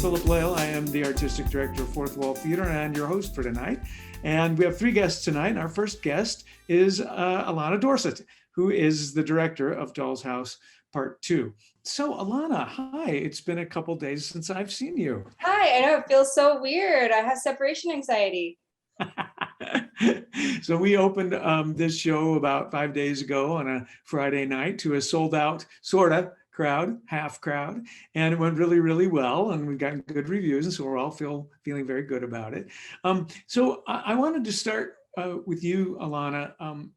𝗕𝗲𝗆. I am the Artistic Director of Fourth Wall Theater and your host for tonight. And we have three guests tonight. And our first guest is Alanna Dorsett, who is the director of Doll's House Part 2. So Alanna, hi, it's been a couple days since I've seen you. Hi, I know it feels so weird. I have separation anxiety. So we opened this show about 5 days ago on a Friday night to a sold out sort of crowd, half crowd, and it went really, really well, and we got good reviews, and so we're all feeling very good about it. So I wanted to start with you, Alanna,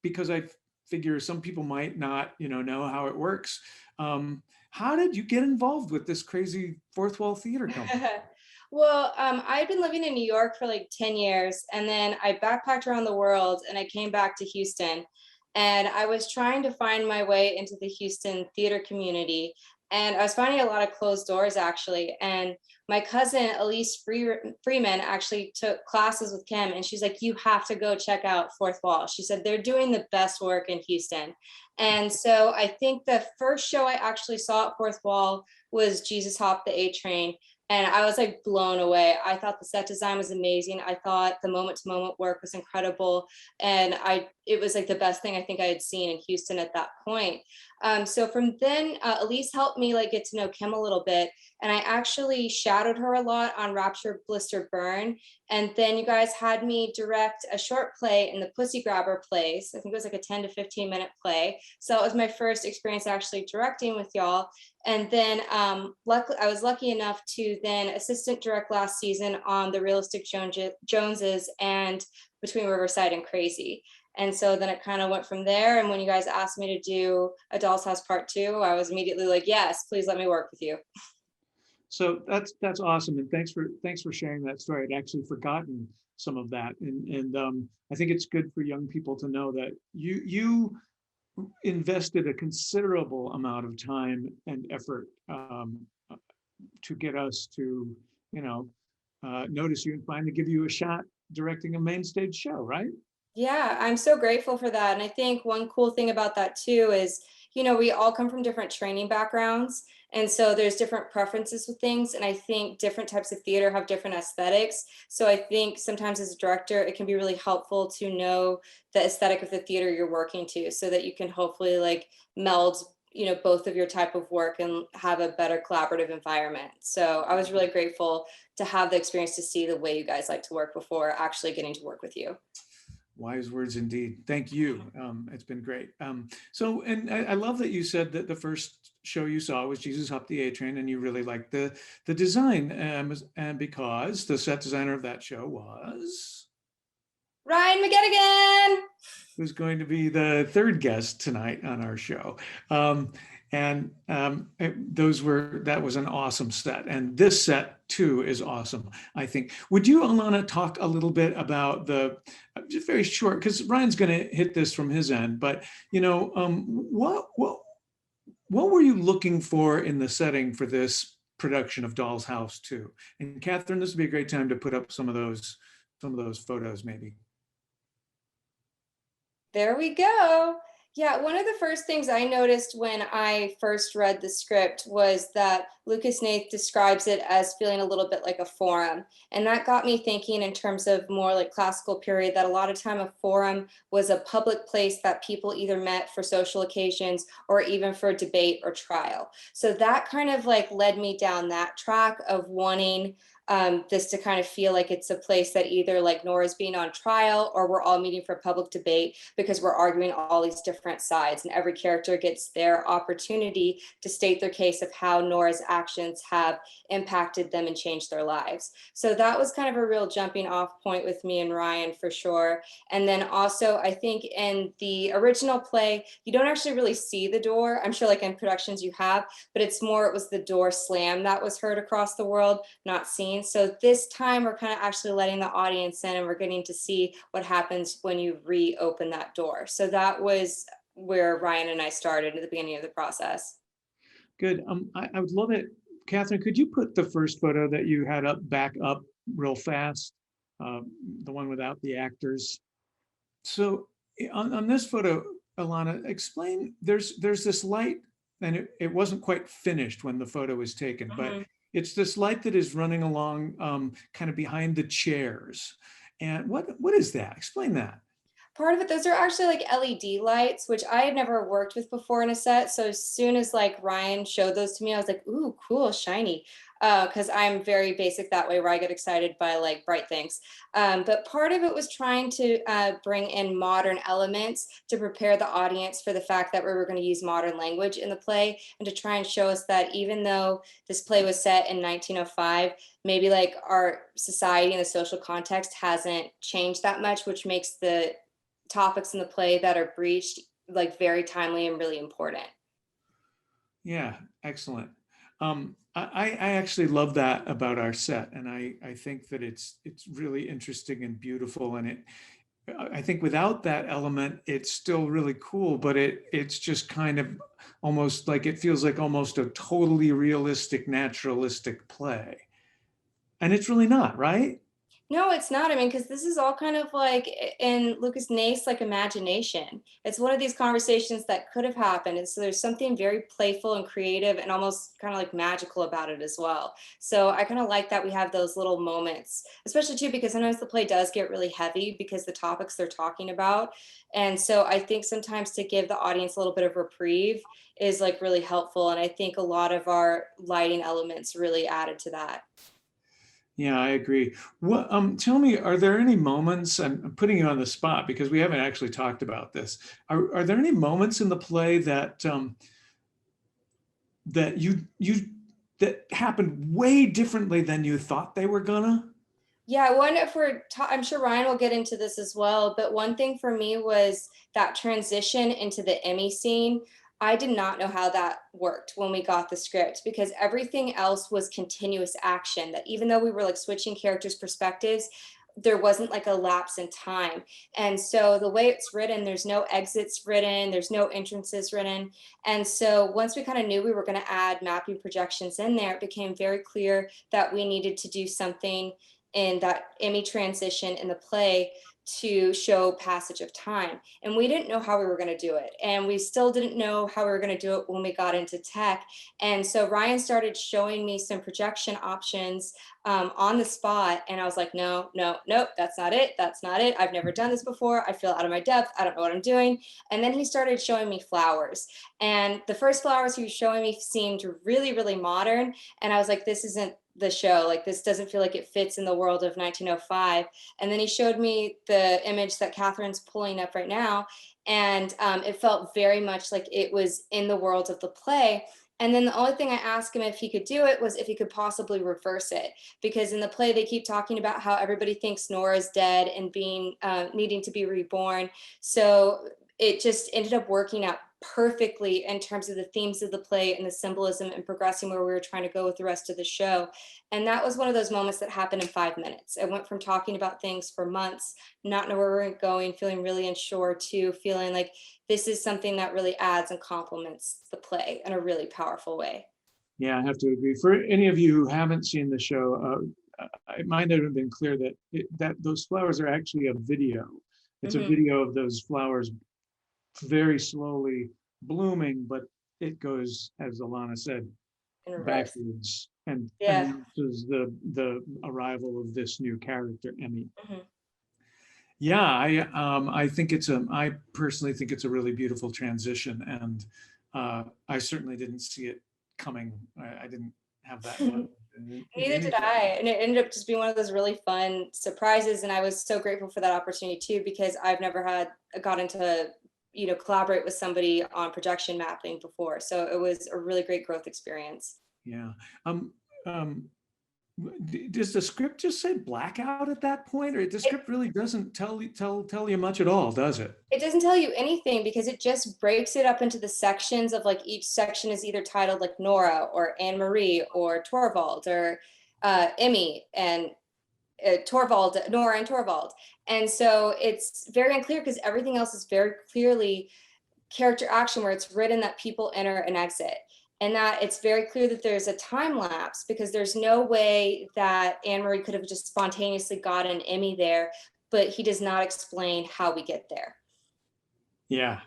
because I figure some people might not, know how it works. How did you get involved with this crazy fourth wall theater company? Well, I'd been living in New York for like 10 years, and then I backpacked around the world, and I came back to Houston. And I was trying to find my way into the Houston theater community. And I was finding a lot of closed doors, actually. And my cousin, Elise Freeman, actually took classes with Kim. And she's like, you have to go check out Fourth Wall. She said, they're doing the best work in Houston. And so I think the first show I actually saw at Fourth Wall was Jesus Hop the A Train. And I was like blown away. I thought the set design was amazing. I thought the moment to moment work was incredible. And it was like the best thing I think I had seen in Houston at that point. So from then, Elise helped me like get to know Kim a little bit. And I actually shadowed her a lot on Rapture, Blister, Burn. And then you guys had me direct a short play in the Pussy Grabber plays. I think it was like a 10 to 15 minute play. So that was my first experience actually directing with y'all. And then I was lucky enough to then assistant direct last season on The Realistic Joneses and Between Riverside and Crazy. And so then it kind of went from there. And when you guys asked me to do A Doll's House Part 2, I was immediately like, yes, please let me work with you. So that's awesome, and thanks for sharing that story. I'd actually forgotten some of that, and I think it's good for young people to know that you invested a considerable amount of time and effort to get us to notice you and finally give you a shot directing a main stage show, right? Yeah, I'm so grateful for that. And I think one cool thing about that too is, we all come from different training backgrounds. And so there's different preferences with things. And I think different types of theater have different aesthetics. So I think sometimes as a director, it can be really helpful to know the aesthetic of the theater you're working to so that you can hopefully like meld both of your type of work and have a better collaborative environment. So I was really grateful to have the experience to see the way you guys like to work before actually getting to work with you. Wise words indeed. Thank you. It's been great. So, and I love that you said that the first show you saw was Jesus Hop the A Train, and you really liked the design, and because the set designer of that show was Ryan McGettigan, who's going to be the third guest tonight on our show. That was an awesome set, and this set too is awesome, I think. Would you, Alanna, talk a little bit about just very short, because Ryan's going to hit this from his end, but what were you looking for in the setting for this production of Doll's House 2? And Catherine, this would be a great time to put up some of those photos, maybe. There we go. Yeah, one of the first things I noticed when I first read the script was that Lucas Hnath describes it as feeling a little bit like a forum. And that got me thinking in terms of more like classical period, that a lot of time a forum was a public place that people either met for social occasions or even for debate or trial. So that kind of like led me down that track of wanting this to kind of feel like it's a place that either like Nora's being on trial or we're all meeting for public debate because we're arguing all these different sides, and every character gets their opportunity to state their case of how Nora's actions have impacted them and changed their lives. So that was kind of a real jumping off point with me and Ryan for sure. And then also I think in the original play, you don't actually really see the door. I'm sure like in productions you have, but it was the door slam that was heard across the world, not seen. So this time we're kind of actually letting the audience in, and we're getting to see what happens when you reopen that door. So that was where Ryan and I started at the beginning of the process. Good. I would love it. Catherine, could you put the first photo that you had back up real fast? The one without the actors. So on this photo, Alanna, explain, there's this light, and it wasn't quite finished when the photo was taken, but It's this light that is running along kind of behind the chairs. And what is that? Explain that. Part of it, those are actually like LED lights, which I had never worked with before in a set. So as soon as like Ryan showed those to me, I was like, ooh, cool, shiny. Because I'm very basic that way, where I get excited by like bright things. But part of it was trying to bring in modern elements to prepare the audience for the fact that we were going to use modern language in the play, and to try and show us that even though this play was set in 1905, maybe like our society and the social context hasn't changed that much, which makes the topics in the play that are breached like very timely and really important. Yeah, excellent. I actually love that about our set, and I think that it's really interesting and beautiful, and I think without that element, it's still really cool, but it's just kind of almost like, it feels like almost a totally realistic, naturalistic play. And it's really not, right? No, it's not. I mean, because this is all kind of like in Lucas Nace, like imagination. It's one of these conversations that could have happened. And so there's something very playful and creative and almost kind of like magical about it as well. So I kind of like that we have those little moments, especially too, because sometimes the play does get really heavy because the topics they're talking about. And so I think sometimes to give the audience a little bit of reprieve is like really helpful. And I think a lot of our lighting elements really added to that. Yeah, I agree. What, tell me, are there any moments, I'm putting you on the spot because we haven't actually talked about this. Are there any moments in the play that that that happened way differently than you thought they were gonna? Yeah, one if we're I'm sure Ryan will get into this as well, but one thing for me was that transition into the Emmy scene. I did not know how that worked when we got the script, because everything else was continuous action, that even though we were like switching characters' perspectives, there wasn't like a lapse in time. And so the way it's written, there's no exits written, there's no entrances written. And so once we kind of knew we were going to add mapping projections in there, it became very clear that we needed to do something in that Emmy transition in the play to show passage of time. And we didn't know how we were going to do it. And we still didn't know how we were going to do it when we got into tech. And so Ryan started showing me some projection options on the spot. And I was like, no, no, nope, that's not it. That's not it. I've never done this before. I feel out of my depth. I don't know what I'm doing. And then he started showing me flowers. And the first flowers he was showing me seemed really, really modern. And I was like, this isn't the show. Like, this doesn't feel like it fits in the world of 1905. And then he showed me the image that Catherine's pulling up right now. And it felt very much like it was in the world of the play. And then the only thing I asked him if he could do it was if he could possibly reverse it. Because in the play, they keep talking about how everybody thinks Nora's dead and being needing to be reborn. So it just ended up working out perfectly in terms of the themes of the play and the symbolism and progressing where we were trying to go with the rest of the show. And that was one of those moments that happened in 5 minutes. I went from talking about things for months, not know where we were going, feeling really unsure, to feeling like this is something that really adds and complements the play in a really powerful way. Yeah, I have to agree. For any of you who haven't seen the show, it might not have been clear that that those flowers are actually a video. It's a video of those flowers very slowly blooming, but it goes, as Alanna said, In reverse. backwards and Yeah. announces the arrival of this new character, Emmy. Mhm. Yeah, I think I personally think it's a really beautiful transition, and I certainly didn't see it coming. I didn't have that one. Neither did I. And it ended up just being one of those really fun surprises. And I was so grateful for that opportunity too, because I've never gotten to, collaborate with somebody on projection mapping before. So it was a really great growth experience. Yeah. Um, um, does the script just say blackout at that point, or the script really doesn't tell you much at all, does it? It doesn't tell you anything because it just breaks it up into the sections of like each section is either titled like Nora or Anne Marie or Torvald or Emmy and Torvald, Nora and Torvald. And so it's very unclear because everything else is very clearly character action where it's written that people enter and exit. And that it's very clear that there's a time lapse because there's no way that Anne Marie could have just spontaneously got an Emmy there, but he does not explain how we get there. Yeah.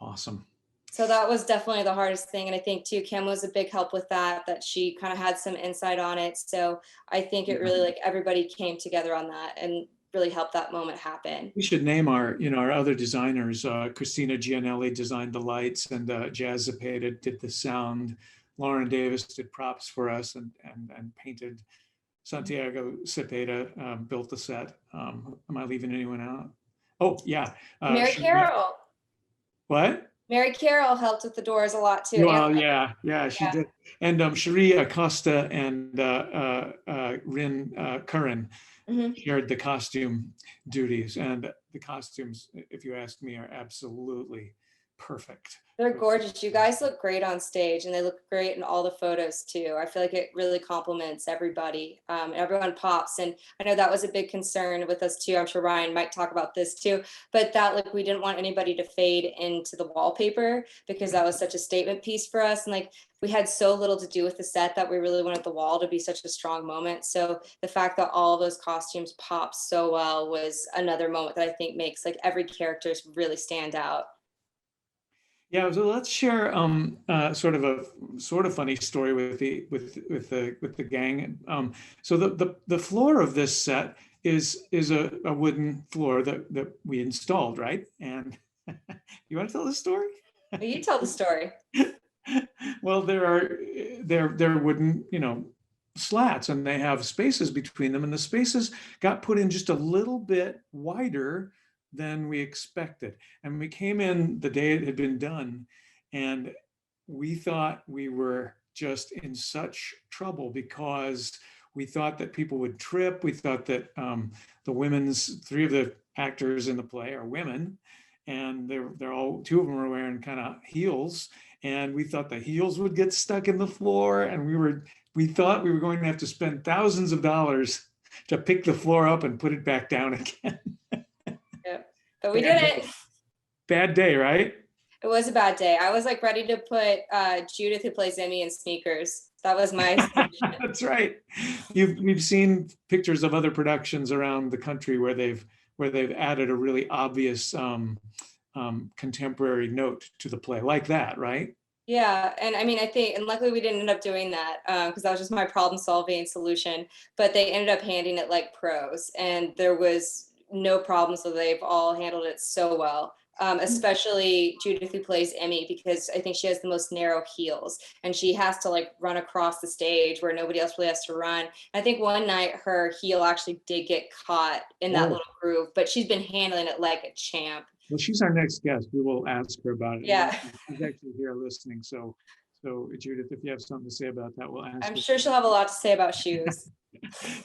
Awesome. So that was definitely the hardest thing. And I think too, Kim was a big help with that she kind of had some insight on it. So I think it really, like, everybody came together on that and really helped that moment happen. We should name our, our other designers. Christina Gianelli designed the lights, and Jazz Zepeda did the sound. Lauren Davis did props for us and painted. Santiago Cepeda built the set. Am I leaving anyone out? Oh, yeah. Mary Carroll. What? Mary Carroll helped with the doors a lot too. Well, yeah, she did. And 𝗕𝗲 Acosta and Rin Curran shared the costume duties. And the costumes, if you ask me, are absolutely perfect. They're gorgeous. You guys look great on stage, and they look great in all the photos too. I feel like it really compliments everybody. Everyone pops, and I know that was a big concern with us too. I'm sure Ryan might talk about this too, but that, like, we didn't want anybody to fade into the wallpaper because that was such a statement piece for us. And like, we had so little to do with the set that we really wanted the wall to be such a strong moment. So the fact that all of those costumes popped so well was another moment that I think makes, like, every characters really stand out. Yeah, so let's share sort of funny story with the gang. So the floor of this set is a wooden floor that we installed, right? And you want to tell the story? You tell the story. Well, they're wooden, slats, and they have spaces between them, and the spaces got put in just a little bit wider than we expected. And we came in the day it had been done, and we thought we were just in such trouble because we thought that people would trip. We thought that three of the actors in the play are women, and they're all, two of them were wearing kind of heels, and we thought the heels would get stuck in the floor, and we thought we were going to have to spend thousands of dollars to pick the floor up and put it back down again. But we did it. Bad day, right? It was a bad day. I was like ready to put Judith, who plays Emmy, in sneakers. That was my solution. That's right. We've seen pictures of other productions around the country where they've added a really obvious contemporary note to the play, like that, right? Yeah, and I mean, I think, and luckily we didn't end up doing that because that was just my problem-solving solution. But they ended up handling it like pros, and there was no problem. So they've all handled it so well, especially Judith, who plays Emmy, because I think she has the most narrow heels, and she has to like run across the stage where nobody else really has to run. And I think one night her heel actually did get caught in that little groove, but she's been handling it like a champ. Well, she's our next guest. We will ask her about it. Yeah. She's actually here listening. So Judith, if you have something to say about that, we'll ask. I'm sure she'll have a lot to say about shoes.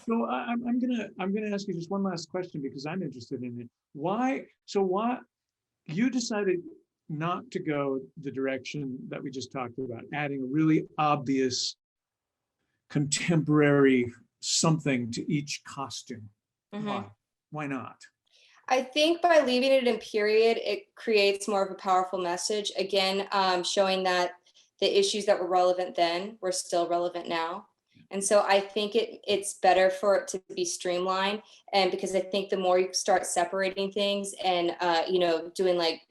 So I'm gonna ask you just one last question because I'm interested in it. Why you decided not to go the direction that we just talked about, adding a really obvious contemporary something to each costume? Why not? I think by leaving it in period, it creates more of a powerful message. Again, showing that the issues that were relevant then were still relevant now. And so I think it's better for it to be streamlined. And because I think the more you start separating things and, doing like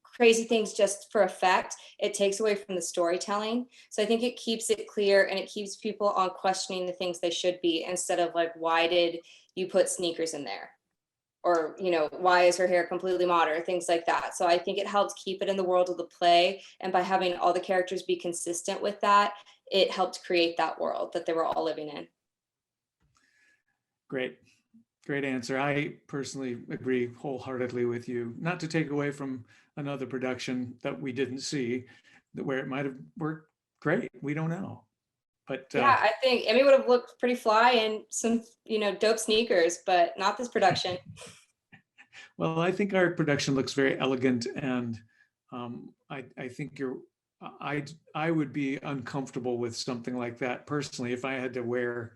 crazy things just for effect, it takes away from the storytelling. So I think it keeps it clear, and it keeps people on questioning the things they should be, instead of like, why did you put sneakers in there? Or, why is her hair completely modern? Things like that. So I think it helps keep it in the world of the play. And by having all the characters be consistent with that, it helped create that world that they were all living in. Great answer. I personally agree wholeheartedly with you. Not to take away from another production that we didn't see, where it might have worked great. We don't know. But yeah, I think Emmy would have looked pretty fly in some, dope sneakers, but not this production. Well, I think our production looks very elegant, and I think I would be uncomfortable with something like that personally if I had to wear,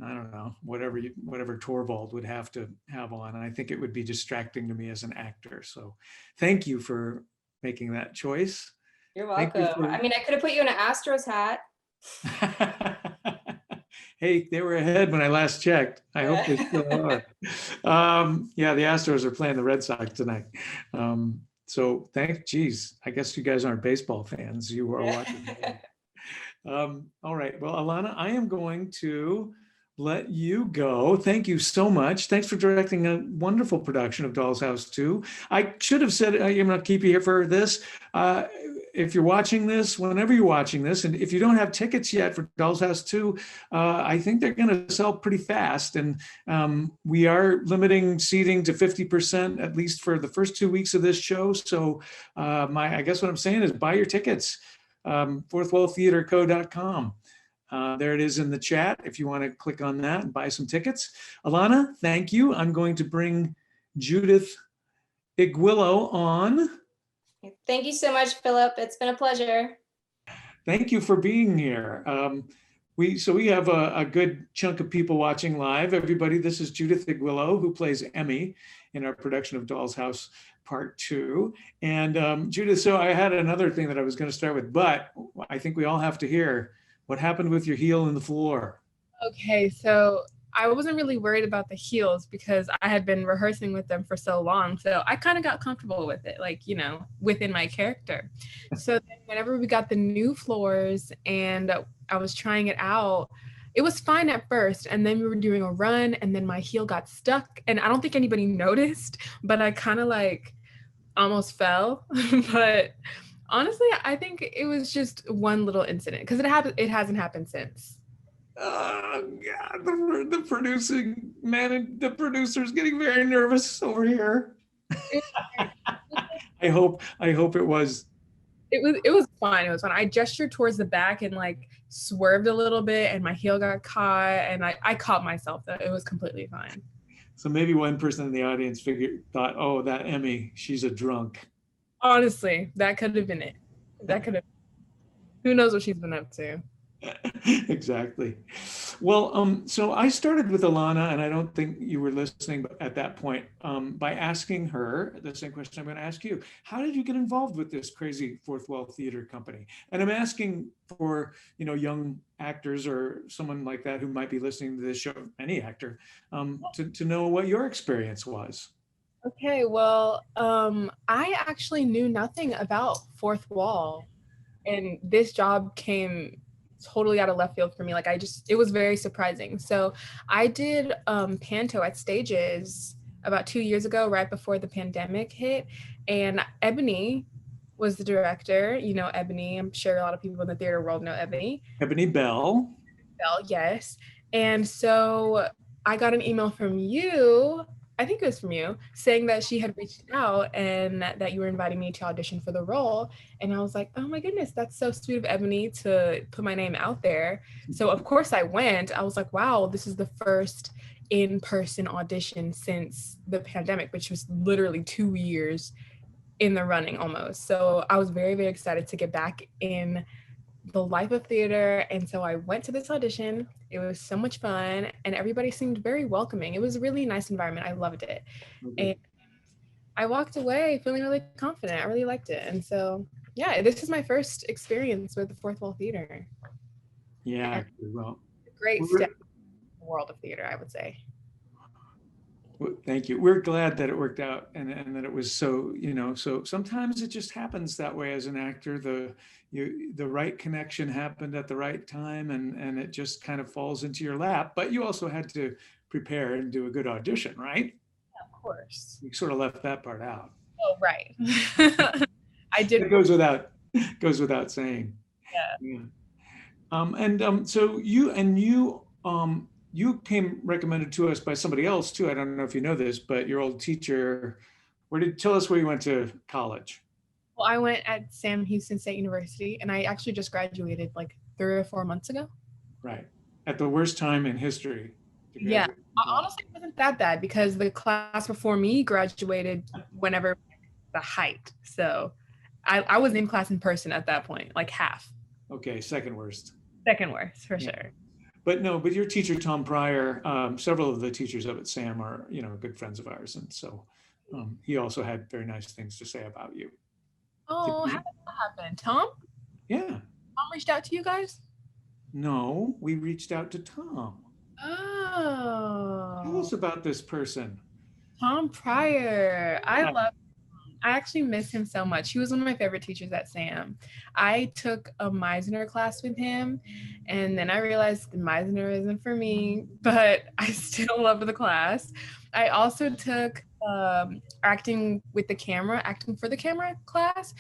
I don't know, whatever 𝗕𝗲𝗆 would have to have on. And I think it would be distracting to me as an actor. So thank you for making that choice. You're welcome. I mean, I could have put you in an Astros hat. Hey, they were ahead when I last checked. I hope they still are. Yeah, the Astros are playing the Red Sox tonight. So geez, I guess you guys aren't baseball fans. You are watching. All right. Well, Alanna, I am going to let you go. Thank you so much. Thanks for directing a wonderful production of Doll's House 2. I should have said, I'm going to keep you here for this. If you're watching this, whenever you're watching this, and if you don't have tickets yet for Doll's House 2, I think they're going to sell pretty fast. And we are limiting seating to 50%, at least for the first 2 weeks of this show. So I guess what I'm saying is buy your tickets, 𝗕𝗲𝗆𝗀𝗶𝗀𝗏.com. There it is in the chat if you want to click on that and buy some tickets. Alanna, thank you. I'm going to bring Judith Igwilo on. Thank you so much, Philip. It's been a pleasure. Thank you for being here. We have a good chunk of people watching live. Everybody, this is Judith Igwilo, who plays Emmy in our production of Doll's House Part 2. And Judith, so I had another thing that I was going to start with, but I think we all have to hear what happened with your heel in the floor. Okay, so I wasn't really worried about the heels because I had been rehearsing with them for so long. So I kind of got comfortable with it, like, you know, within my character. So then whenever we got the new floors and I was trying it out, it was fine at first. And then we were doing a run and then my heel got stuck. And I don't think anybody noticed, but I kind of like almost fell. But honestly, I think it was just one little incident because it hasn't happened since. Oh God, the producing man, the producer's getting very nervous over here. I hope it was. It was fine. It was fine. I gestured towards the back and like swerved a little bit and my heel got caught and I caught myself though. It was completely fine. So maybe one person in the audience thought, oh, that Emmy, she's a drunk. Honestly, that could have been it. Who knows what she's been up to. Exactly. Well, so I started with Alanna, and I don't think you were listening at that point, by asking her the same question I'm going to ask you. How did you get involved with this crazy Fourth Wall Theater company? And I'm asking for, young actors or someone like that who might be listening to this show, any actor, to know what your experience was. Okay, well, I actually knew nothing about Fourth Wall, and this job came totally out of left field for me. Like it was very surprising. So I did panto at Stages about 2 years ago, right before the pandemic hit. And Ebony was the director. You know Ebony. I'm sure a lot of people in the theater world know Ebony. Ebony Bell. Yes. And so I got an email from you, I think it was from you, saying that she had reached out and that you were inviting me to audition for the role. And I was like, oh my goodness, that's so sweet of Ebony to put my name out there. So of course I went. I was like, wow, this is the first in-person audition since the pandemic, which was literally 2 years in the running almost. So I was very, very excited to get back in the life of theater. And so I went to this audition. It was so much fun and everybody seemed very welcoming. It was a really nice environment. I loved it. And I walked away feeling really confident. I really liked it. And so, yeah, this is my first experience with the Fourth Wall Theater. Yeah, well, great step in the world of theater, I would say. Well, thank you. We're glad that it worked out and that it was so, so sometimes it just happens that way as an actor. The right connection happened at the right time and it just kind of falls into your lap, but you also had to prepare and do a good audition, right? Of course. You sort of left that part out. Oh, right. I did. It goes without saying. Yeah. So you came recommended to us by somebody else too. I don't know if you know this, but your old teacher, tell us where you went to college. Well, I went at Sam Houston State University and I actually just graduated like 3 or 4 months ago. Right. At the worst time in history. Yeah. Honestly, it wasn't that bad because the class before me graduated whenever the height. So I was in class in person at that point, like half. Okay. Second worst. Second worst for sure. But your teacher, Tom Pryor, several of the teachers up at Sam are, good friends of ours. And so he also had very nice things to say about you. Oh, how did that happen? Tom? Yeah. Tom reached out to you guys? No, we reached out to Tom. Oh. Tell us about this person. Tom Pryor. I love him. I actually miss him so much. He was one of my favorite teachers at SAM. I took a Meisner class with him, and then I realized Meisner isn't for me, but I still love the class. I also took acting for the camera class,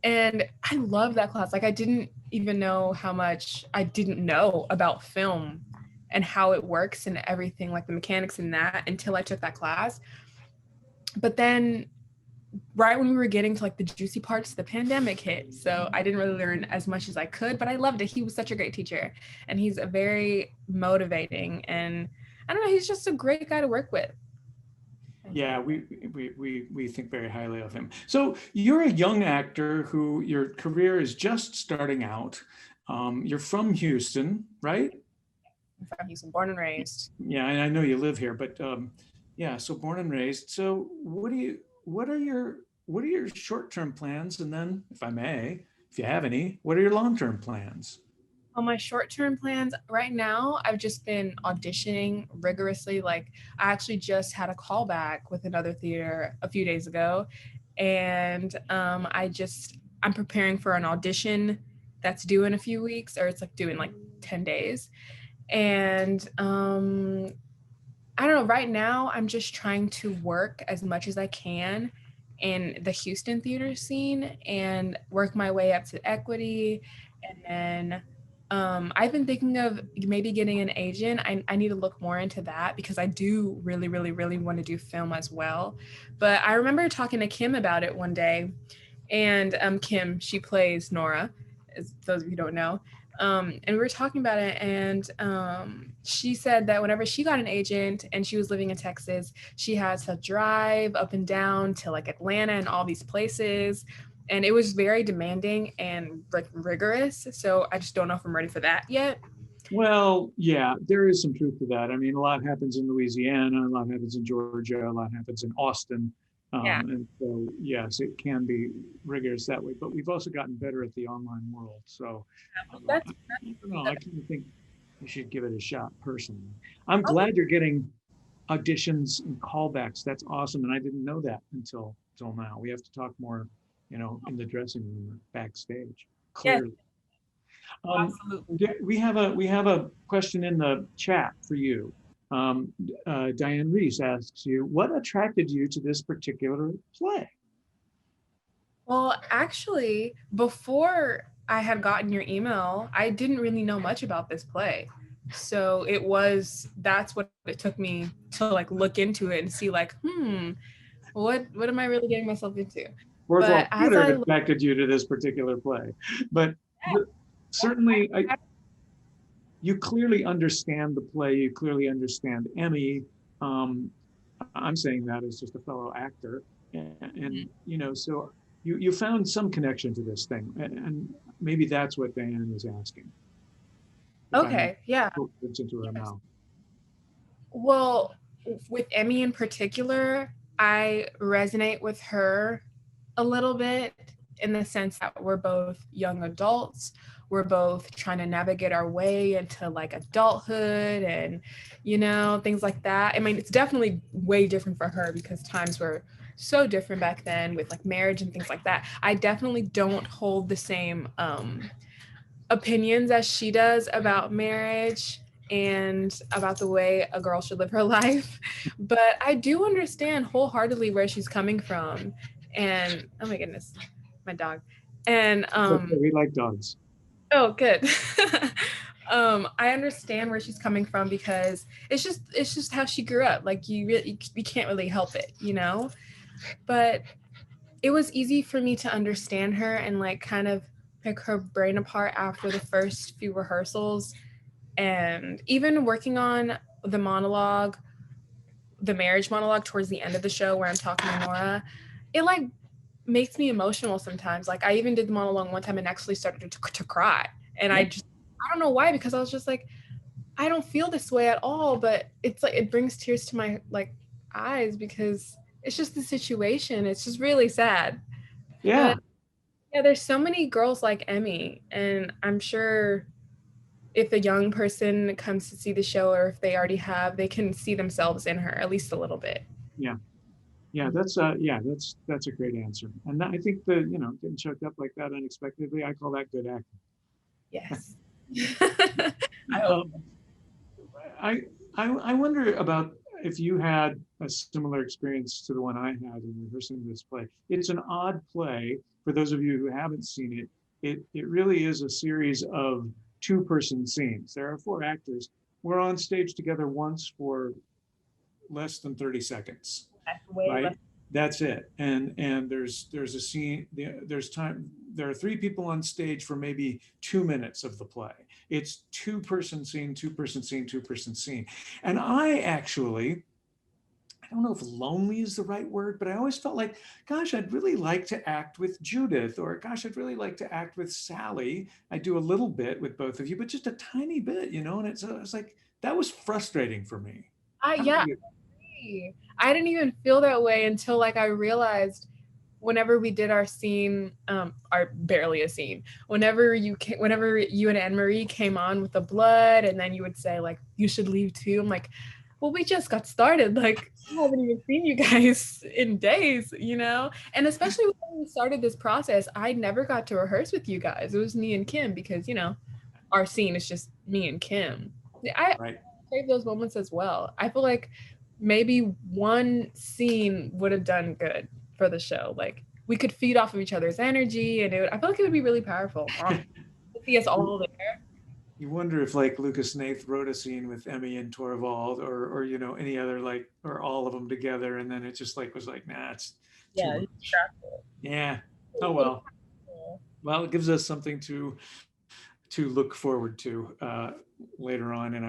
and I love that class. Like, I didn't even know how much I didn't know about film and how it works and everything, like the mechanics in that, until I took that class. But then right when we were getting to like the juicy parts, the pandemic hit. So I didn't really learn as much as I could, but I loved it. He was such a great teacher, and he's a very motivating, and I don't know, he's just a great guy to work with. Yeah, we think very highly of him. So you're a young actor who your career is just starting out. You're from Houston, right? I'm from Houston, born and raised. Yeah, and I know you live here, but yeah, so born and raised. So what are your short-term plans? And then, if I may, if you have any, what are your long-term plans? On my short-term plans right now, I've just been auditioning rigorously. Like, I actually just had a callback with another theater a few days ago, and I'm preparing for an audition that's due in a few weeks, or it's like due in like 10 days. And I don't know, right now I'm just trying to work as much as I can in the Houston theater scene and work my way up to equity. And then I've been thinking of maybe getting an agent. I need to look more into that because I do really, really, really want to do film as well. But I remember talking to Kim about it one day, and Kim, she plays Nora, as those of you who don't know. And we were talking about it, and she said that whenever she got an agent and she was living in Texas, she had to drive up and down to like Atlanta and all these places. And it was very demanding and like rigorous. So I just don't know if I'm ready for that yet. Well, yeah, there is some truth to that. I mean, a lot happens in Louisiana, a lot happens in Georgia, a lot happens in Austin. Yeah. And so, yes, it can be rigorous that way, but we've also gotten better at the online world. So I don't know, I kind of think you should give it a shot personally. I'm glad you're getting auditions and callbacks. That's awesome. And I didn't know that until now. We have to talk more, in the dressing room or backstage, clearly. Yes. Absolutely. We have a question in the chat for you. Diane Reese asks you, what attracted you to this particular play? Well, actually, before I had gotten your email, I didn't really know much about this play. So that's what it took me to like look into it and see like, what am I really getting myself into? Worthwhile Theater attracted you to this particular play, but certainly you clearly understand the play. You clearly understand Emmy. I'm saying that as just a fellow actor, and so you found some connection to this thing, and maybe that's what Diane is asking. Okay, yeah. Into her mouth. Well, with Emmy in particular, I resonate with her a little bit in the sense that we're both young adults. We're both trying to navigate our way into like adulthood and, things like that. I mean, it's definitely way different for her because times were so different back then with like marriage and things like that. I definitely don't hold the same opinions as she does about marriage and about the way a girl should live her life. But I do understand wholeheartedly where she's coming from. And oh my goodness, my dog. And we like dogs. Oh, good. I understand where she's coming from because it's just how she grew up. Like you can't really help it, But it was easy for me to understand her and like kind of pick her brain apart after the first few rehearsals. And even working on the marriage monologue towards the end of the show where I'm talking to Nora, it like makes me emotional sometimes. Like I even did the monologue one time and actually started to cry. And I don't know why, because I was just like, I don't feel this way at all, but it's like, it brings tears to my like eyes because it's just the situation. It's just really sad. Yeah. But, yeah, there's so many girls like Emmy, and I'm sure if a young person comes to see the show or if they already have, they can see themselves in her at least a little bit. Yeah. Yeah, that's a great answer. And I think getting choked up like that unexpectedly, I call that good acting. Yes. I hope. Um, I wonder about if you had a similar experience to the one I had in rehearsing this play. It's an odd play. For those of you who haven't seen it, it really is a series of two-person scenes. There are four actors. We're on stage together once for less than 30 seconds, That's way right? less. That's it. And there's a scene, there's time, there are three people on stage for maybe 2 minutes of the play. It's two-person scene, two-person scene, two-person scene. And I don't know if lonely is the right word, but I always felt like, gosh, I'd really like to act with Judith, or gosh, I'd really like to act with Sally. I do a little bit with both of you, but just a tiny bit, And it's like, that was frustrating for me. How about Yeah, you? I didn't even feel that way until like I realized whenever we did our scene, our barely a scene, whenever you and Anne-Marie came on with the blood, and then you would say like, you should leave too. I'm like, well, we just got started. Like, I haven't even seen you guys in days, And especially when we started this process, I never got to rehearse with you guys. It was me and Kim because, our scene is just me and Kim. I Right. crave those moments as well. I feel like maybe one scene would have done good for the show. Like we could feed off of each other's energy, and I feel like it would be really powerful. To see us all there. You wonder if like Lucas Hnath wrote a scene with Emmy and 𝗕𝗏𝗀 or any other or all of them together, and then it just was like, nah, it's too Yeah, much. Yeah. Oh well. Well, it gives us something to look forward to later on in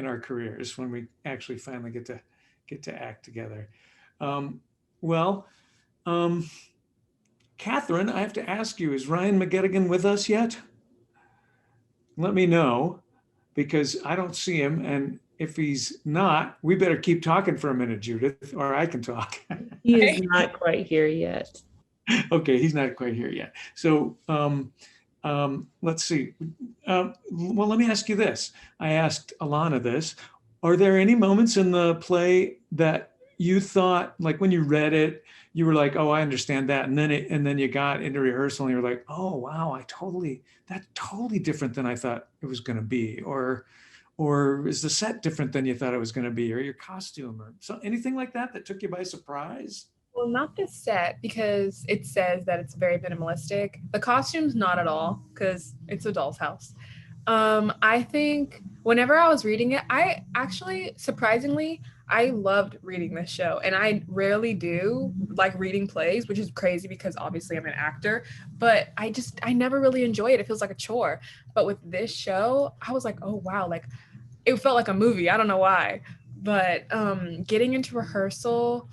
our careers when we actually finally get to act together. Well, Catherine, I have to ask you: is Ryan McGettigan with us yet? Let me know, because I don't see him, and if he's not, we better keep talking for a minute, Judith, or I can talk. He is not quite here yet. Okay, he's not quite here yet. So let's see. Well, let me ask you this. I asked Alanna this. Are there any moments in the play that you thought, like when you read it, you were like, oh, I understand that. And then you got into rehearsal and you were like, oh, wow, that's totally different than I thought it was going to be. Or is the set different than you thought it was going to be, or your costume, or anything like that took you by surprise? Well, not the set, because it says that it's very minimalistic. The costumes, not at all, because it's a doll's house. I think whenever I was reading it, I actually, surprisingly, I loved reading this show, and I rarely do like reading plays, which is crazy because obviously I'm an actor, but I never really enjoy it. It feels like a chore. But with this show, I was like, oh wow, like it felt like a movie. I don't know why, but getting into rehearsal,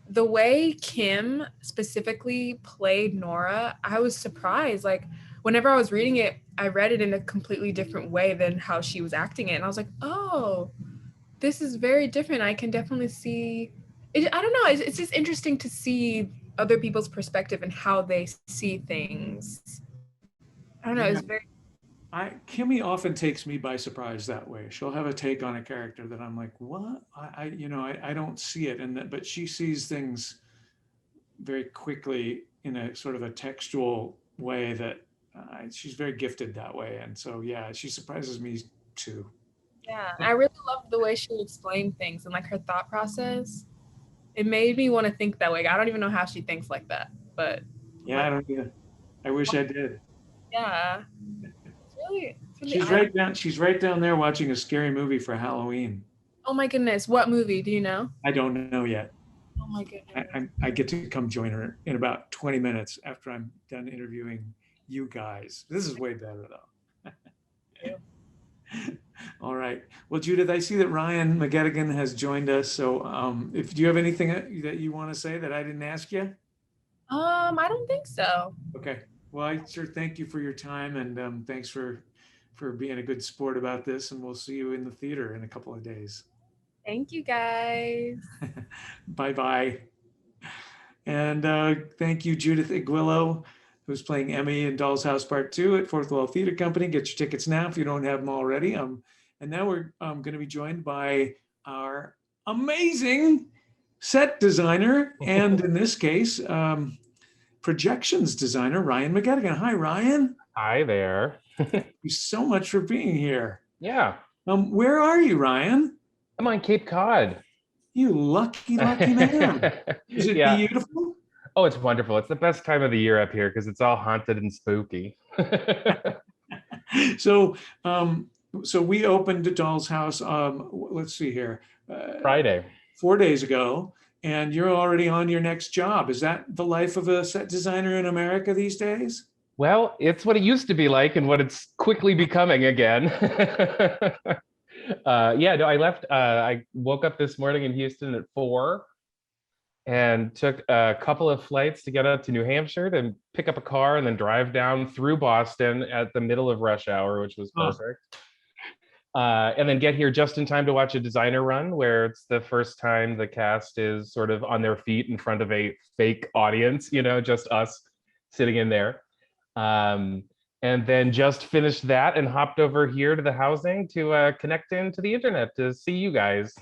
the way Kim specifically played Nora, I was surprised. Like whenever I was reading it, I read it in a completely different way than how she was acting it. And I was like, oh, this is very different. I can definitely see it. I don't know. It's just interesting to see other people's perspective and how they see things. I don't know. Yeah. It's very. Kimmy often takes me by surprise that way. She'll have a take on a character that I'm like, what? I don't see it. But she sees things very quickly in a sort of a textual way that she's very gifted that way. And so, yeah, she surprises me too. Yeah, I really loved the way she would explain things and like her thought process. It made me want to think that way. I don't even know how she thinks like that, but yeah, I don't either. I wish I did. Yeah, it's really She's right down there watching a scary movie for Halloween. Oh my goodness, what movie? Do you know? I don't know yet. Oh my goodness. I get to come join her in about 20 minutes after I'm done interviewing you guys. This is way better though. Yeah. All right. Well, Judith, I see that Ryan McGettigan has joined us. So do you have anything that you want to say that I didn't ask you? I don't think so. Okay. Well, I sure thank you for your time, and thanks for being a good sport about this, and we'll see you in the theater in a couple of days. Thank you, guys. Bye-bye. And thank you, Judith Igwilo, who's playing Emmy in Doll's House Part 2 at 𝗕𝗏𝗏𝗏 Theater Company. Get your tickets now if you don't have them already. And now we're going to be joined by our amazing set designer, and in this case, projections designer, Ryan McGettigan. Hi, Ryan. Hi there. Thank you so much for being here. Yeah. Where are you, Ryan? I'm on Cape Cod. You lucky man. Is it Yeah. beautiful? Oh, it's wonderful. It's the best time of the year up here because it's all haunted and spooky. So, so we opened a Doll's House. Let's see here. Friday. 4 days ago, and you're already on your next job. Is that the life of a set designer in America these days? Well, it's what it used to be like and what it's quickly becoming again. Yeah, no, I left. I woke up this morning in Houston at 4 and took a couple of flights to get up to New Hampshire, then pick up a car and then drive down through Boston at the middle of rush hour, which was perfect. And then get here just in time to watch a designer run where it's the first time the cast is sort of on their feet in front of a fake audience, you know, just us sitting in there. And then just finished that and hopped over here to the housing to connect into the internet to see you guys.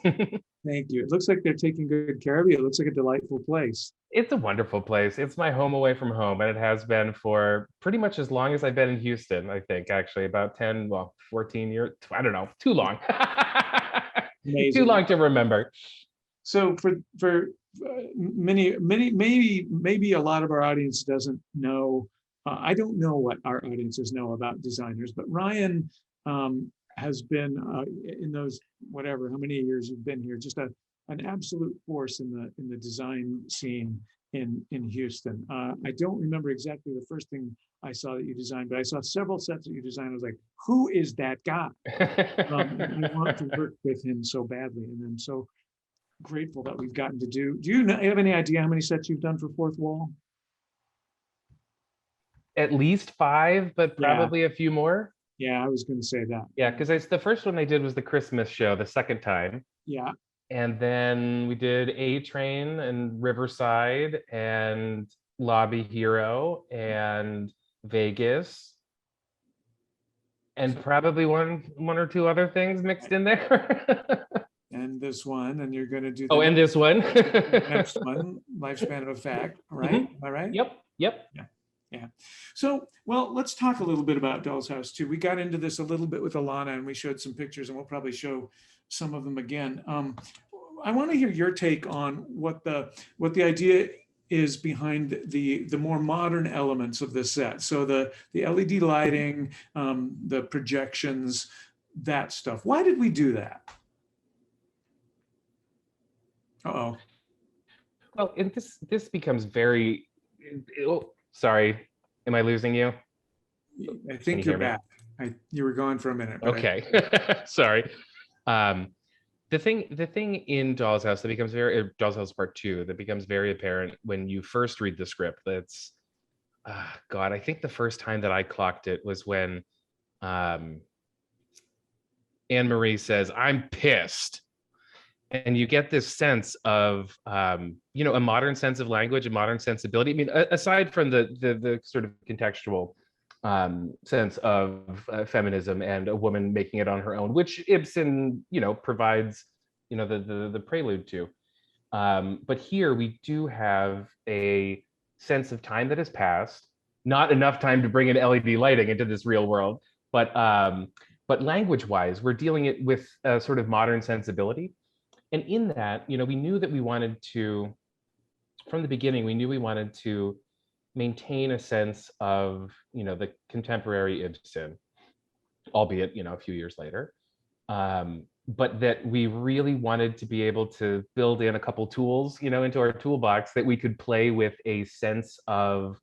Thank you. It looks like they're taking good care of you. It looks like a delightful place. It's a wonderful place. It's my home away from home, and it has been for pretty much as long as I've been in Houston, I think, actually, about 10, well, 14 years. I don't know, too long. Too long to remember. So for many, maybe a lot of our audience doesn't know. I don't know what our audiences know about designers, but Ryan has been in those how many years you've been here, just an absolute force in the design scene in Houston. I don't remember exactly the first thing I saw that you designed, but I saw several sets that you designed. I was like, who is that guy? And I want to work with him so badly, and I'm so grateful that we've gotten to do. Do you have any idea how many sets you've done for Fourth Wall? At least 5, but probably a few more. Yeah, I was going to say that. Yeah, because the first one I did was the Christmas show, the second time. Yeah. And then we did A Train and Riverside and Lobby Hero and Vegas. And probably one or two other things mixed in there. And this one, and you're going to do and this one. next one, Lifespan of Effect, right? Mm-hmm. Am I right? Yep. Yeah. So, well, let's talk a little bit about Doll's House too. We got into this a little bit with Alanna, and we showed some pictures, and we'll probably show some of them again. I want to hear your take on what the idea is behind the more modern elements of the set. So the LED lighting, the projections, that stuff. Why did we do that? Uh-oh. Well, this becomes very. Sorry, am I losing you? I think you're back. You were gone for a minute. Okay, sorry. The thing in Doll's House that becomes Doll's House Part 2 that becomes very apparent when you first read the script. That's God. I think the first time that I clocked it was when Anne-Marie says, "I'm pissed." And you get this sense of, a modern sense of language, a modern sensibility. I mean, aside from the sort of contextual sense of feminism and a woman making it on her own, which Ibsen, provides, the prelude to. But here we do have a sense of time that has passed, not enough time to bring in LED lighting into this real world, but language-wise, we're dealing it with a sort of modern sensibility. And in that, we knew that we wanted to, from the beginning, we knew we wanted to maintain a sense of, the contemporary Ibsen, albeit, a few years later. But that we really wanted to be able to build in a couple tools, into our toolbox that we could play with a sense of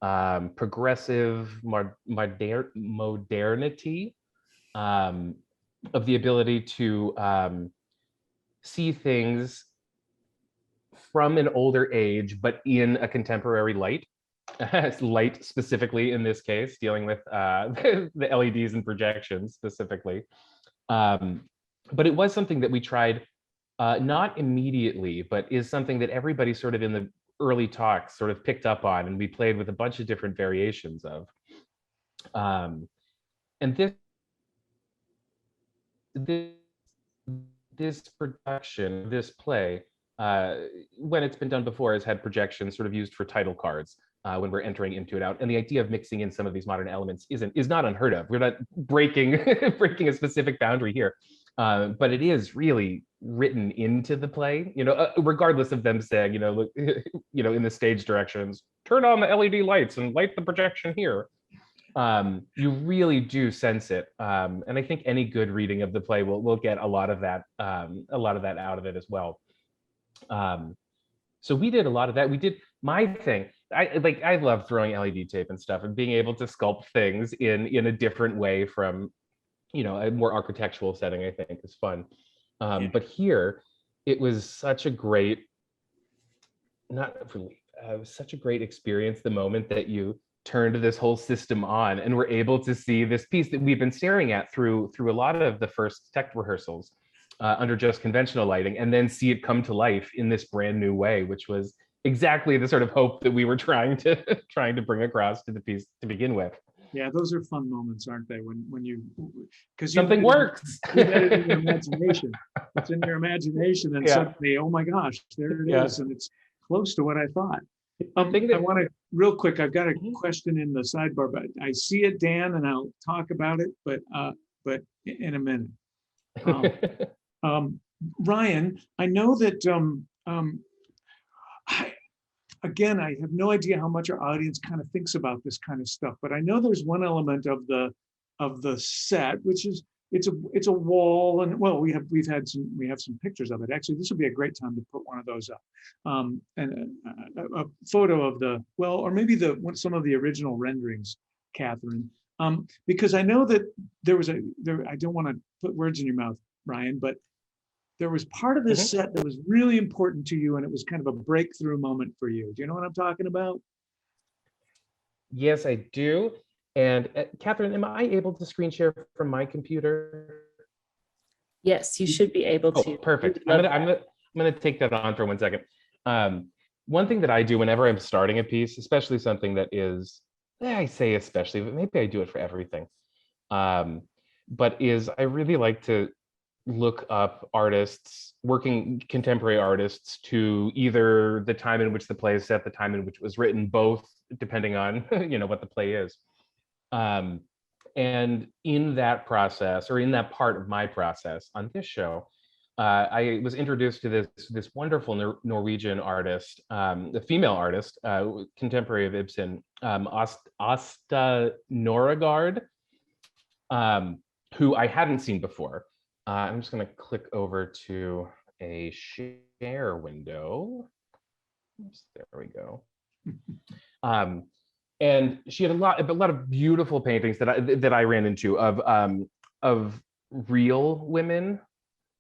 progressive modernity, of the ability to see things from an older age, but in a contemporary light. Light specifically in this case, dealing with the LEDs and projections specifically. But it was something that we tried not immediately, but is something that everybody sort of in the early talks sort of picked up on, and we played with a bunch of different variations of. And this production, this play, when it's been done before, has had projections sort of used for title cards when we're entering into it out. And the idea of mixing in some of these modern elements is not unheard of. We're not breaking breaking a specific boundary here, but it is really written into the play. Regardless of them saying, look, in the stage directions, turn on the LED lights and light the projection here. You really do sense it, and I think any good reading of the play will get a lot of that out of it as well. So we did a lot of that. We did my thing. I love throwing LED tape and stuff and being able to sculpt things in a different way from, a more architectural setting, I think is fun. But here, it was such a great, such a great experience the moment that you turned this whole system on and were able to see this piece that we've been staring at through a lot of the first tech rehearsals under just conventional lighting, and then see it come to life in this brand new way, which was exactly the sort of hope that we were trying to bring across to the piece to begin with. Yeah, those are fun moments, aren't they? When you, because something works. You had it in your imagination. It's in your imagination, and suddenly, oh my gosh, there it is, and it's close to what I thought. I want to real quick. I've got a question in the sidebar, but I see it, Dan, and I'll talk about it, but in a minute. Ryan, I know that I have no idea how much our audience kind of thinks about this kind of stuff, but I know there's one element of the set, which is it's a wall, and well, we have some pictures of it. Actually, this would be a great time to put one of those up, and a photo of or maybe some of the original renderings, Catherine, because I know that I don't want to put words in your mouth, Ryan, but there was part of this set that was really important to you, and it was kind of a breakthrough moment for you. Do you know what I'm talking about? Yes, I do. And Catherine, am I able to screen share from my computer? Yes, you should be able to. Perfect. I'm gonna take that on for 1 second. One thing that I do whenever I'm starting a piece, especially something that is, I say especially, but maybe I do it for everything. But I really like to look up contemporary artists to either the time in which the play is set, the time in which it was written, both depending on what the play is. And in that process, or in that part of my process on this show, I was introduced to this wonderful Norwegian artist, a female artist, contemporary of Ibsen, Asta Noragard, who I hadn't seen before. I'm just going to click over to a share window. There we go. And she had a lot of beautiful paintings that I ran into of real women,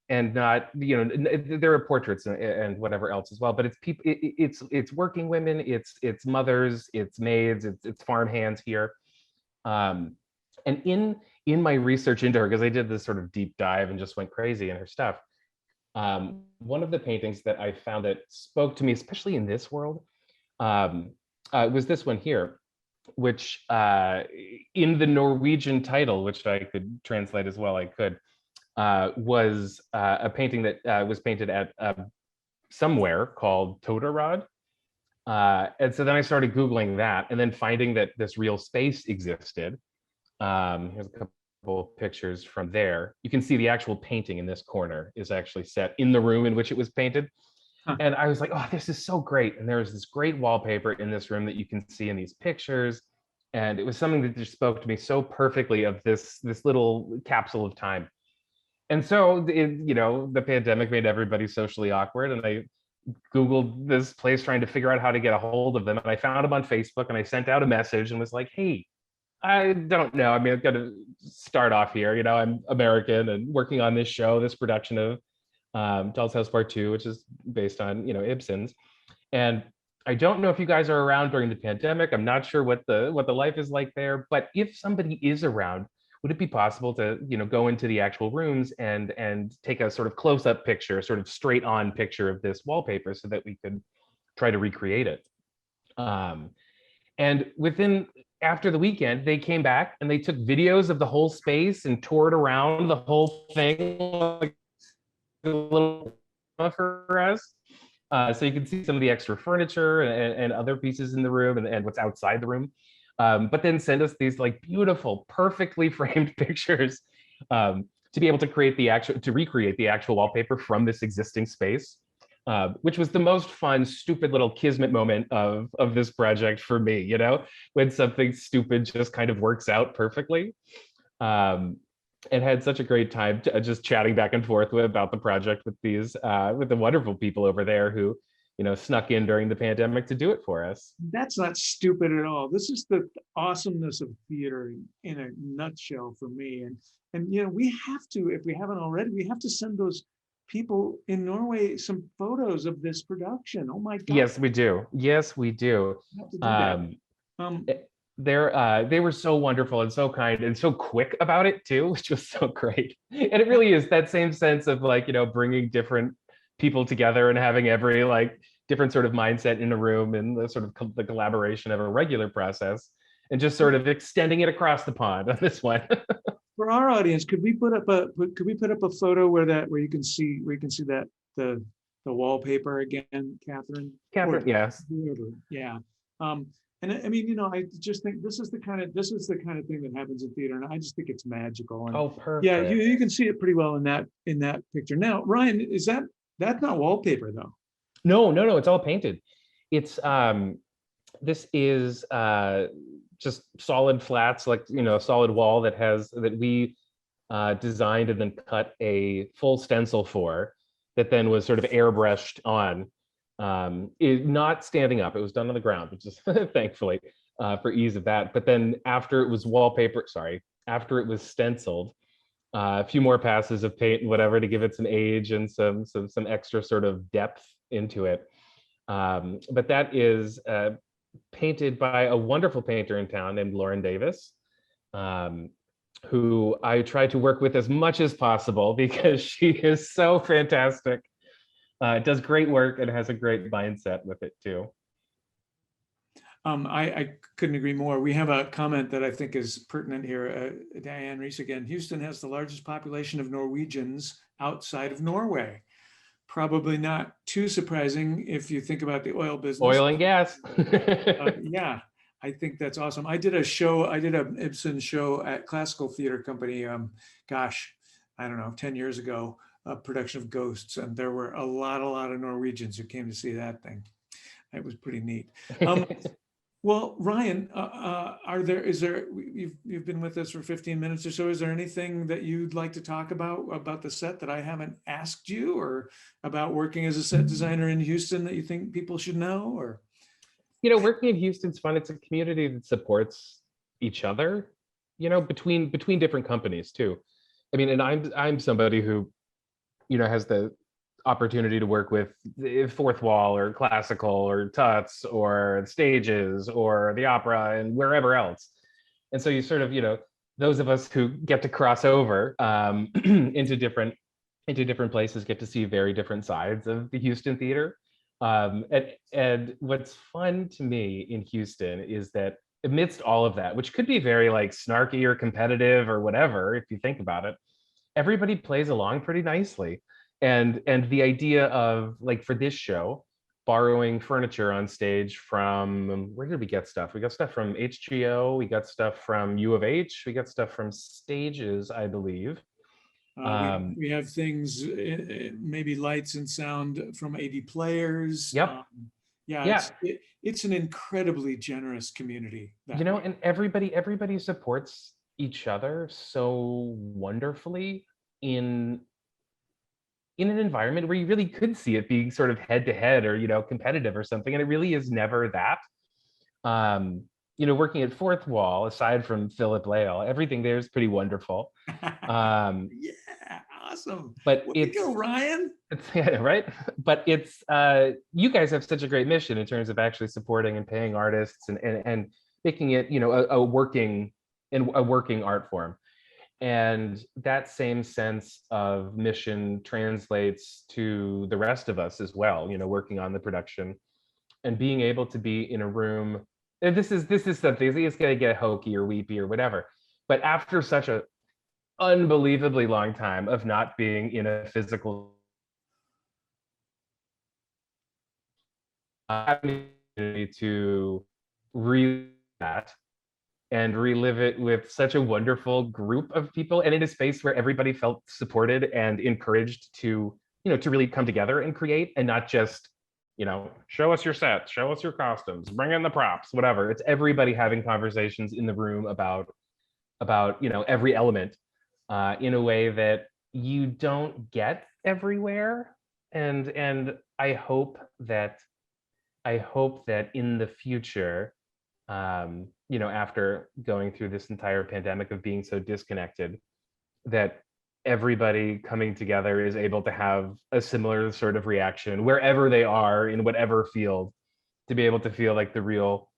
and not, there are portraits and whatever else as well, but it's people, it's working women, it's mothers, it's maids, it's farm hands here. And in my research into her, because I did this sort of deep dive and just went crazy in her stuff, one of the paintings that I found that spoke to me, especially in this world, was this one here, which in the Norwegian title, which I could translate as well I could, was a painting that was painted at somewhere called 𝗕𝗲𝗆. And so then I started Googling that, and then finding that this real space existed. Here's a couple pictures from there. You can see the actual painting in this corner is actually set in the room in which it was painted. And I was like, oh, this is so great. And there was this great wallpaper in this room that you can see in these pictures. And it was something that just spoke to me so perfectly of this little capsule of time. And so, the pandemic made everybody socially awkward. And I Googled this place trying to figure out how to get a hold of them. And I found them on Facebook, and I sent out a message and was like, hey, I don't know. I mean, I've got to start off here. I'm American and working on this show, this production of 𝗕𝗲𝗆𝗄𝗏 Part 2, which is based on, Ibsen's. And I don't know if you guys are around during the pandemic. I'm not sure what the life is like there, but if somebody is around, would it be possible to, go into the actual rooms and take a sort of close-up picture, sort of straight-on picture of this wallpaper so that we could try to recreate it? And after the weekend, they came back and they took videos of the whole space and toured around the whole thing like a little for us. So you can see some of the extra furniture and other pieces in the room and what's outside the room. But then send us these like beautiful, perfectly framed pictures to be able to recreate the actual wallpaper from this existing space, which was the most fun, stupid little kismet moment of this project for me, you know, when something stupid just kind of works out perfectly. And had such a great time just chatting back and forth about the project with with the wonderful people over there who, you know, snuck in during the pandemic to do it for us. That's not stupid at all. This is the awesomeness of theater in a nutshell for me. And you know, we have to, if we haven't already, we have to send those people in Norway some photos of this production. Oh my God. Yes, we do. Yes, we do. We have to do that. They were so wonderful and so kind and so quick about it too, which was so great. And it really is that same sense of like, you know, bringing different people together and having every like different sort of mindset in a room and the sort of the collaboration of a regular process and just sort of extending it across the pond on this one. For our audience, could we put up a photo where you can see that the wallpaper again, Catherine? Catherine, yes. Yeah. And I mean, you know, I just think this is the kind of thing that happens in theater, and I just think it's magical. And oh, perfect. yeah, you can see it pretty well in that picture. Now, Ryan, that's not wallpaper though? No, it's all painted. It's this is just solid flats, like, you know, a solid wall that we designed and then cut a full stencil for, that then was sort of airbrushed on. Not standing up, it was done on the ground, which is thankfully for ease of that. But then after it was after it was stenciled, a few more passes of paint and whatever to give it some age and some extra sort of depth into it. But that is painted by a wonderful painter in town named Lauren Davis, who I try to work with as much as possible because she is so fantastic. Does great work and has a great mindset with it too. I couldn't agree more. We have a comment that I think is pertinent here. Diane Reese again. Houston has the largest population of Norwegians outside of Norway. Probably not too surprising if you think about the oil business. Oil and gas. Yeah, I think that's awesome. I did a Ibsen show at Classical Theater Company, gosh, I don't know, 10 years ago, a production of Ghosts, and there were a lot of Norwegians who came to see that thing. It was pretty neat. Well, Ryan, you've been with us for 15 minutes or so. Is there anything that you'd like to talk about the set that I haven't asked you, or about working as a set designer in Houston that you think people should know? Or, you know, working in Houston's fun. It's a community that supports each other, you know, between different companies too. I mean, and I'm somebody who, you know, has the opportunity to work with Fourth Wall or Classical or Tuts or Stages or the Opera and wherever else. And so you sort of, you know, those of us who get to cross over into different places get to see very different sides of the Houston theater. And what's fun to me in Houston is that amidst all of that, which could be very like snarky or competitive or whatever, if you think about it, everybody plays along pretty nicely. And the idea of, like, for this show, borrowing furniture on stage from, where did we get stuff? We got stuff from HGO, we got stuff from U of H, we got stuff from Stages, I believe. We have things, maybe lights and sound from AD Players. Yep. It's an incredibly generous community. You know, and everybody supports each other so wonderfully in an environment where you really could see it being sort of head to head or, you know, competitive or something. And it really is never that. You know, working at Fourth Wall, aside from Tobin-Lehl, everything there is pretty wonderful. Yeah, awesome. But it's go, Ryan. Yeah, right. But it's you guys have such a great mission in terms of actually supporting and paying artists and making it, you know, a working art form. And that same sense of mission translates to the rest of us as well, you know, working on the production and being able to be in a room. And this is something, it's going to get hokey or weepy or whatever. But after such an unbelievably long time of not being in a physical to relive that and relive it with such a wonderful group of people, and in a space where everybody felt supported and encouraged to, to really come together and create, and not just, show us your sets, show us your costumes, bring in the props, whatever. It's everybody having conversations in the room about every element in a way that you don't get everywhere. And I hope that in the future, after going through this entire pandemic of being so disconnected, that everybody coming together is able to have a similar sort of reaction wherever they are in whatever field, to be able to feel like the real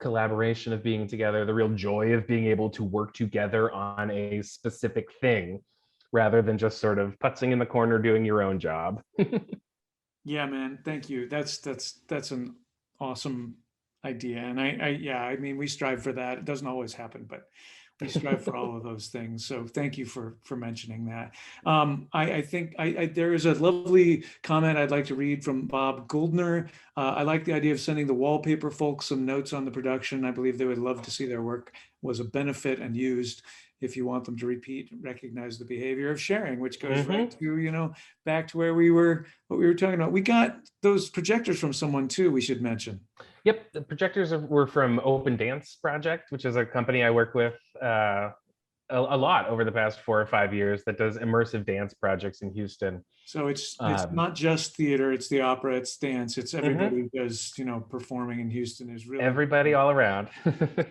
collaboration of being together, the real joy of being able to work together on a specific thing, rather than just sort of putzing in the corner doing your own job. Yeah, man. Thank you. That's an awesome idea. And I mean, we strive for that. It doesn't always happen, but we strive for all of those things. So thank you for mentioning that. I think there is a lovely comment I'd like to read from Bob Goldner. I like the idea of sending the wallpaper folks some notes on the production. I believe they would love to see their work was a benefit and used. If you want them to repeat, recognize the behavior of sharing, which goes right to, back to what we were talking about. We got those projectors from someone too, we should mention. Yep, the projectors were from Open Dance Project, which is a company I work with a lot over the past 4 or 5 years that does immersive dance projects in Houston. So it's not just theater, it's the opera, it's dance, it's everybody who does, performing in Houston is really everybody all around.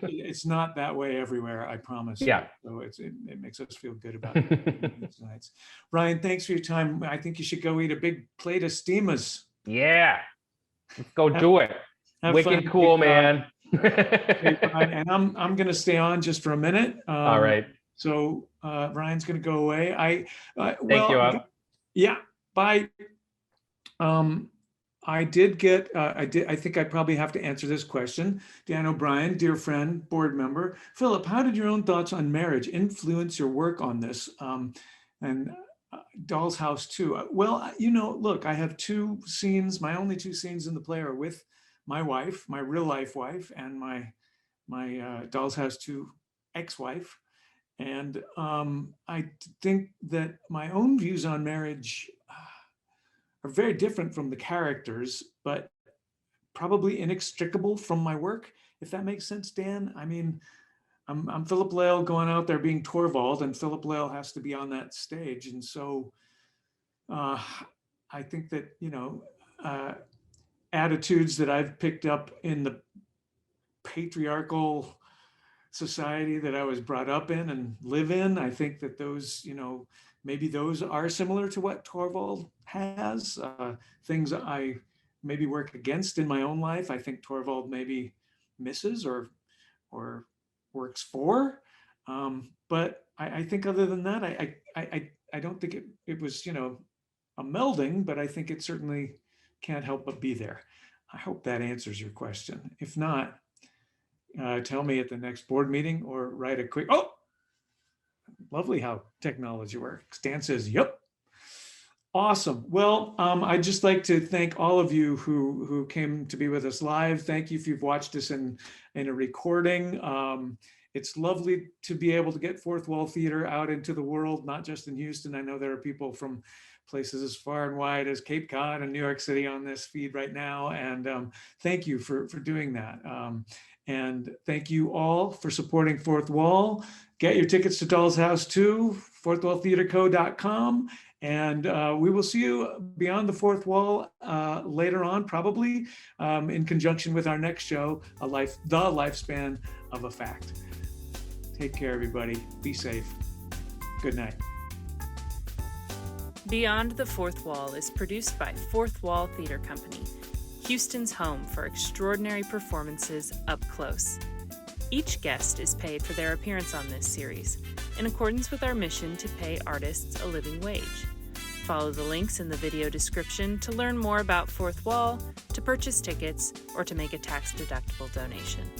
It's not that way everywhere, I promise. Yeah. So it makes us feel good about it tonight. Brian, thanks for your time. I think you should go eat a big plate of 𝗕𝗲𝗄𝗎. Yeah, let's go do it. Wicked cool, man. And I'm going to stay on just for a minute. All right. So Ryan's going to go away. Thank you all. Yeah, bye. I think I probably have to answer this question. Dan O'Brien, dear friend, board member. Philip, how did your own thoughts on marriage influence your work on this? And Doll's House too. Well, look, I have 2 scenes. My only 2 scenes in the play are with my wife, my real life wife, and my Doll's House 2 ex-wife. And I think that my own views on marriage are very different from the characters, but probably inextricable from my work, if that makes sense, Dan. I mean, I'm 𝗕𝗏𝗆 going out there being 𝗕𝗏𝗆, and 𝗕𝗏𝗆 has to be on that stage. And so I think that, attitudes that I've picked up in the patriarchal society that I was brought up in and live in, I think that those, maybe those are similar to what 𝗕𝗏𝗆 has. Things I maybe work against in my own life, I think 𝗕𝗏𝗆 maybe misses or works for. But I think other than that, I don't think it was, a melding, but I think it certainly can't help but be there. I hope that answers your question. If not, tell me at the next board meeting or write a quick, lovely how technology works. Dan says, yep. Awesome. Well, I'd just like to thank all of you who came to be with us live. Thank you if you've watched us in a recording. It's lovely to be able to get Fourth Wall Theater out into the world, not just in Houston. I know there are people from places as far and wide as Cape Cod and New York City on this feed right now. And thank you for doing that. And thank you all for supporting Fourth Wall. Get your tickets to Doll's House 2, fourthwalltheaterco.com. And we will see you beyond the fourth wall later on, probably in conjunction with our next show, The Lifespan of a Fact. Take care, everybody. Be safe. Good night. Beyond the Fourth Wall is produced by Fourth Wall Theater Company, Houston's home for extraordinary performances up close. Each guest is paid for their appearance on this series, in accordance with our mission to pay artists a living wage. Follow the links in the video description to learn more about Fourth Wall, to purchase tickets, or to make a tax-deductible donation.